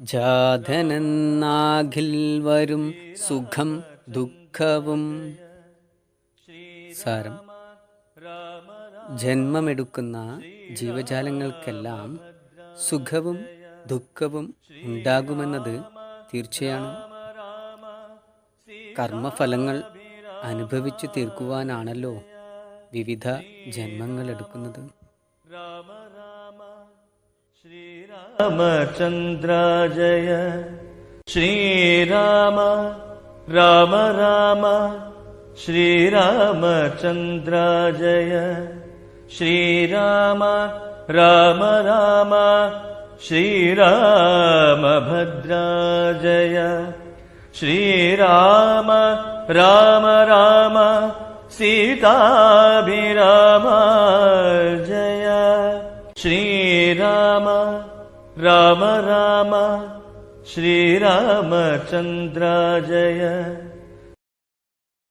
ജാതനെന്നാകിൽ വരും സുഖം ദുഃഖവും. സാരം: ജന്മമെടുക്കുന്ന ജീവജാലങ്ങൾക്കെല്ലാം സുഖവും ദുഃഖവും ഉണ്ടാകുമെന്നത് തീർച്ചയാണ്. കർമ്മഫലങ്ങൾ അനുഭവിച്ചു തീർക്കുവാനാണല്ലോ വിവിധ ജന്മങ്ങൾ എടുക്കുന്നത്. ശ്രീരാമചന്ദ്രാജയ ശ്രീരാമ രാമ രാമ ശ്രീരാമചന്ദ്രാജയ ശ്രീരാമ രാമ രാമ ശ്രീരാമഭദ്രാജയ ശ്രീരാമ രാമ രാമ സീതാഭിരാമ ജയ ശ്രീരാമ രാമ രാമ ശ്രീരാമചന്ദ്രാജയ